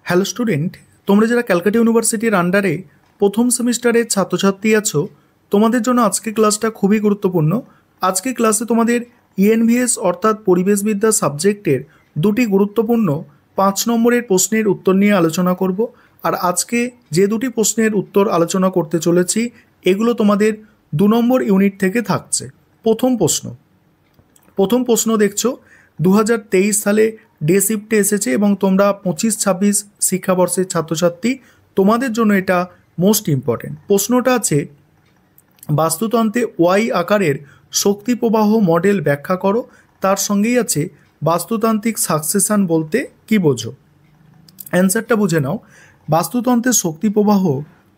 Hello student, তোমরা যারা ক্যালকাটা ইউনিভার্সিটির আন্ডারে প্রথম সেমিস্টারের ছাত্রছাত্রী আছো, তোমাদের জন্য আজকে ক্লাসটা খুবই গুরুত্বপূর্ণ। আজকে ক্লাসে তোমাদের ইএনভিএস অর্থাৎ পরিবেশবিদ্যা সাবজেক্টের দুটি গুরুত্বপূর্ণ 5 নম্বরের প্রশ্নের উত্তর নিয়ে আলোচনা করব। আর আজকে যে দুটি প্রশ্নের উত্তর আলোচনা করতে চলেছি এগুলো তোমাদের 2 নম্বর ইউনিট থেকে থাকছে। প্রথম প্রশ্ন দেখছো 2023 সালে ডে শিফটে এসেছে এবং তোমরা 25-26 শিক্ষাবর্ষের ছাত্রছাত্রী, তোমাদের জন্য এটা মোস্ট ইম্পর্টেন্ট। প্রশ্নটা আছে, বাস্তুতন্ত্রে ওয়াই আকারের শক্তি প্রবাহ মডেল ব্যাখ্যা করো। তার সঙ্গেই আছে বাস্তুতান্ত্রিক সাকসেশন বলতে কি বোঝো। অ্যান্সারটা বুঝে নাও। বাস্তুতন্ত্রের শক্তি প্রবাহ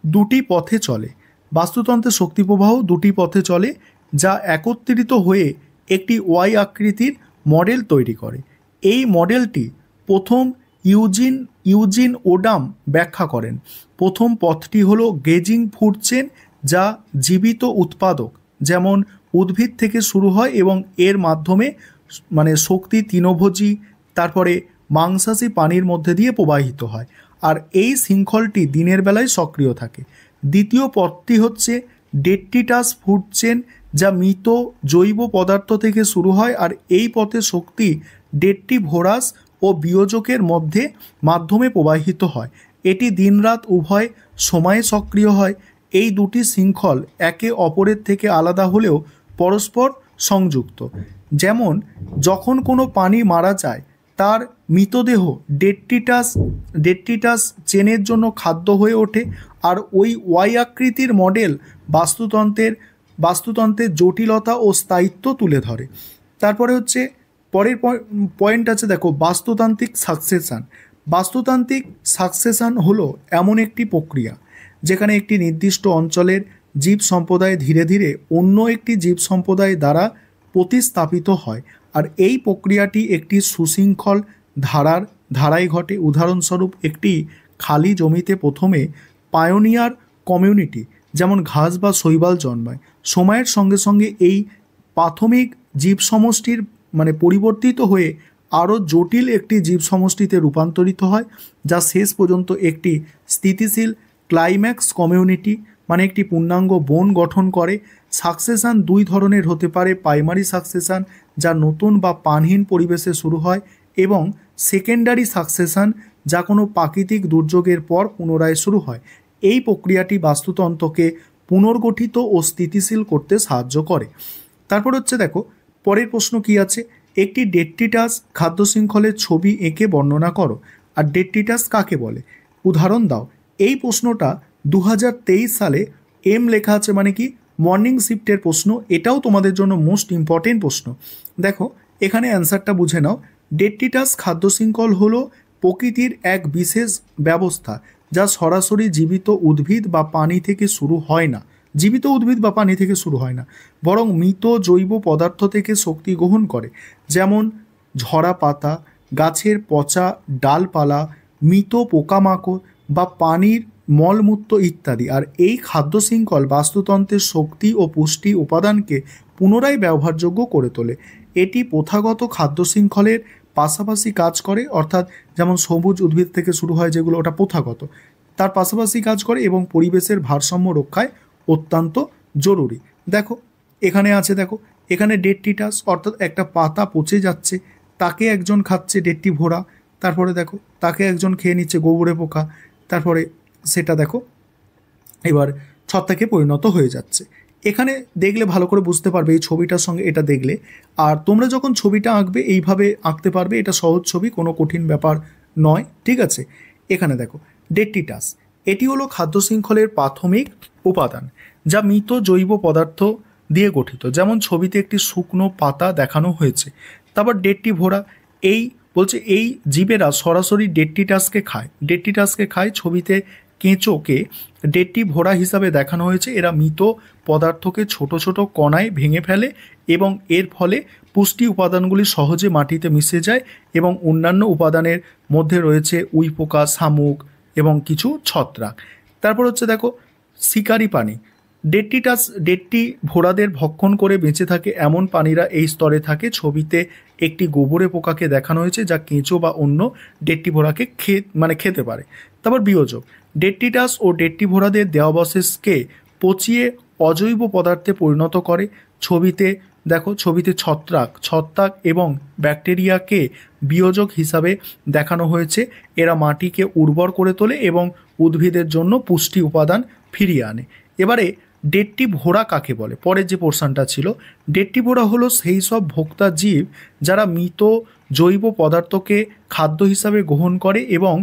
দুটি পথে চলে। বাস্তুতন্ত্রের শক্তি প্রবাহ দুটি পথে চলে, যা একত্রিত হয়ে একটি ওয়াই আকৃতির মডেল তৈরি করে। এই মডেলটি প্রথম ইউজিন ওডাম ব্যাখ্যা করেন। প্রথম পথটি হলো গেজিং ফুড চেন, যা জীবিত উৎপাদক যেমন উদ্ভিদ থেকে শুরু হয় এবং এর মাধ্যমে শক্তি তৃণভোজী, তারপরে মাংসাশী পানির মধ্যে দিয়ে প্রবাহিত হয়, আর এই শৃঙ্খলটি দিনের বেলায় সক্রিয় থাকে। দ্বিতীয় পথটি হচ্ছে ডেট্রিটাস ফুড চেন, যা মৃত জৈব পদার্থ থেকে শুরু হয়, আর এই পথে শক্তি ডেট্রিভোরাস ও বিয়োজকের মাধ্যমে প্রবাহিত হয়। এটি দিনরাত উভয় সময়ে সক্রিয় হয়। এই দুটি শৃঙ্খল একে অপরের থেকে আলাদা হলেও পরস্পর সংযুক্ত। যেমন যখন কোনো প্রাণী মারা যায়, তার মৃতদেহ ডেট্রিটাস চেনের জন্য খাদ্য হয়ে ওঠে, আর ওই ওয়াই আকৃতির মডেল বাস্তুতন্ত্রের জটিলতা ও স্থায়িত্ব তুলে ধরে। তারপরে হচ্ছে পরের পয়েন্ট আছে, দেখো বাস্তুতান্ত্রিক সাকসেশন। বাস্তুতান্ত্রিক সাকসেশন হলো এমন একটি প্রক্রিয়া যেখানে একটি নির্দিষ্ট অঞ্চলের জীব সম্প্রদায় ধীরে ধীরে অন্য একটি জীব সম্প্রদায় দ্বারা প্রতিস্থাপিত হয়, আর এই প্রক্রিয়াটি একটি সুশৃঙ্খল ধারায় ঘটে। উদাহরণস্বরূপ, একটি খালি জমিতে প্রথমে পায়োনিয়ার কমিউনিটি যেমন ঘাস বা শৈবাল জন্মায়। সময়ের সঙ্গে সঙ্গে এই প্রাথমিক জীব সমষ্টির পরিবর্তিত হয়ে আরও জটিল একটি জীব সমষ্টিতে রূপান্তরিত হয়, যা শেষ পর্যন্ত একটি স্থিতিশীল ক্লাইম্যাক্স কমিউনিটি একটি পূর্ণাঙ্গ বন গঠন করে। সাকসেশন দুই ধরনের হতে পারে: প্রাইমারি সাকসেশন, যা নতুন বা প্রাণহীন পরিবেশে শুরু হয়, এবং সেকেন্ডারি সাকসেশন, যা কোনো প্রাকৃতিক দুর্যোগের পর পুনরায় শুরু হয়। এই প্রক্রিয়াটি বাস্তুতন্ত্রকে পুনর্গঠিত ও স্থিতিশীল করতে সাহায্য করে। তারপর হচ্ছে দেখো পরের প্রশ্ন কি আছে, একটি ডেট্রিটাস খাদ্য শৃঙ্খলের ছবি এঁকে বর্ণনা করো। আর ডেট্রিটাস কাকে বলে, উদাহরণ দাও। এই প্রশ্নটা 2023 সালে লেখা আছে, কি মর্নিং শিফটের প্রশ্ন। এটাও তোমাদের জন্য মোস্ট ইম্পর্টেন্ট প্রশ্ন। দেখো এখানে অ্যান্সারটা বুঝে নাও। ডেট্রিটাস খাদ্য শৃঙ্খল হলো প্রকৃতির এক বিশেষ ব্যবস্থা যা সরাসরি জীবিত উদ্ভিদ বা পানি থেকে শুরু হয় না, বরং মৃত জৈব পদার্থ থেকে শক্তি গ্রহণ করে, যেমন ঝরা পাতা, গাছের পচা ডালপালা, মৃত পোকামাকড় বা পানির মলমূত্র ইত্যাদি। আর এই খাদ্য শৃঙ্খল বাস্তুতন্ত্রের শক্তি ও পুষ্টি উপাদানকে পুনরায় ব্যবহারযোগ্য করে তোলে। এটি প্রথাগত খাদ্য শৃঙ্খলের পাশাপাশি কাজ করে, অর্থাৎ যেমন সবুজ উদ্ভিদ থেকে শুরু হয় যেগুলো, ওটা প্রথাগত, তার পাশাপাশি কাজ করে এবং পরিবেশের ভারসাম্য রক্ষায় অত্যন্ত জরুরি। দেখো এখানে আছে, দেখো এখানে ডেট্রিটাস অর্থাৎ একটা পাতা পচে যাচ্ছে, তাকে একজন খাচ্ছে ডেট্রিভোরা। তারপরে দেখো তাকে একজন খেয়ে নিচ্ছে গোবরে পোকা। তারপরে সেটা দেখো এবার ছত্রাকে পরিণত হয়ে যাচ্ছে। এখানে দেখলে ভালো করে বুঝতে পারবে এই ছবিটার সঙ্গে এটা দেখলে। আর তোমরা যখন ছবিটা আঁকবে এইভাবে আঁকতে পারবে, এটা সহজ ছবি, কোনো কঠিন ব্যাপার নয়, ঠিক আছে। এখানে দেখো ডেট্রিটাস, এটি হলো খাদ্য শৃঙ্খলের প্রাথমিক উপাদান যা মৃত জৈব পদার্থ দিয়ে গঠিত, যেমন ছবিতে একটি শুকনো পাতা দেখানো হয়েছে। তারপর ডেট্রিভোরা, এই জীবেরা সরাসরি ডেট্রিটাসকে খায়। ছবিতে কেঁচোকে ডেট্রিভোরা হিসাবে দেখানো হয়েছে। এরা মৃত পদার্থকে ছোট ছোট কণায় ভেঙে ফেলে এবং এর ফলে পুষ্টি উপাদানগুলি সহজে মাটিতে মিশে যায়, এবং অন্যান্য উপাদানের মধ্যে রয়েছে উইপোকা, শামুক এবং কিছু ছত্রাক। তারপর হচ্ছে দেখো শিকারি প্রাণী, ডেটটি ভোড়াদের ভক্ষণ করে বেঁচে থাকে এমন প্রাণীরা এই স্তরে থাকে। ছবিতে একটি গোবরে পোকাকে দেখানো হয়েছে যা কেঁচো বা অন্য ডেটটি ভোড়াকে খেতে পারে। তারপর বিয়োজক, ডেট্রিটাস ও ডেট্টি ভোড়াদের দেহাবশেষকে পচিয়ে অজৈব পদার্থে পরিণত করে। ছবিতে ছত্রাক এবং ব্যাকটেরিয়াকে বিয়োজক হিসাবে দেখানো হয়েছে। এরা মাটিকে উর্বর করে তোলে এবং উদ্ভিদের জন্য পুষ্টি উপাদান ফিরিয়ে আনে। এবারে ডেট্টি ভোড়া কাকে বলে, পরের যে পোর্শনটা ছিল, ডেট্টি ভোড়া হলো সেই সব ভোক্তা জীব যারা মৃত জৈব পদার্থকে খাদ্য হিসাবে গ্রহণ করে এবং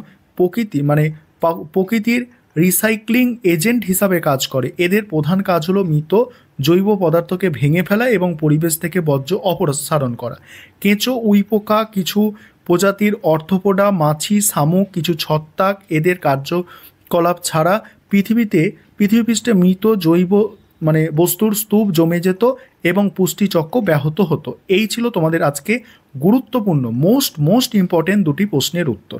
প্রকৃতির রিসাইক্লিং এজেন্ট হিসাবে কাজ করে। এদের প্রধান কাজ হলো মৃত জৈব পদার্থকে ভেঙে ফেলা এবং পরিবেশ থেকে বর্জ্য অপসারণ করা। কেঁচো, উইপোকা, কিছু প্রজাতির অর্থোপোডা, মাছি, শামুক, কিছু ছত্রাক এদের কার্যকলাপ ছাড়া পৃথিবীপৃষ্ঠে মৃত জৈব বস্তুর স্তূপ জমে যেত এবং পুষ্টিচক্র ব্যাহত হতো। এই ছিল তোমাদের আজকে গুরুত্বপূর্ণ মোস্ট ইম্পর্টেন্ট দুটি প্রশ্নের উত্তর।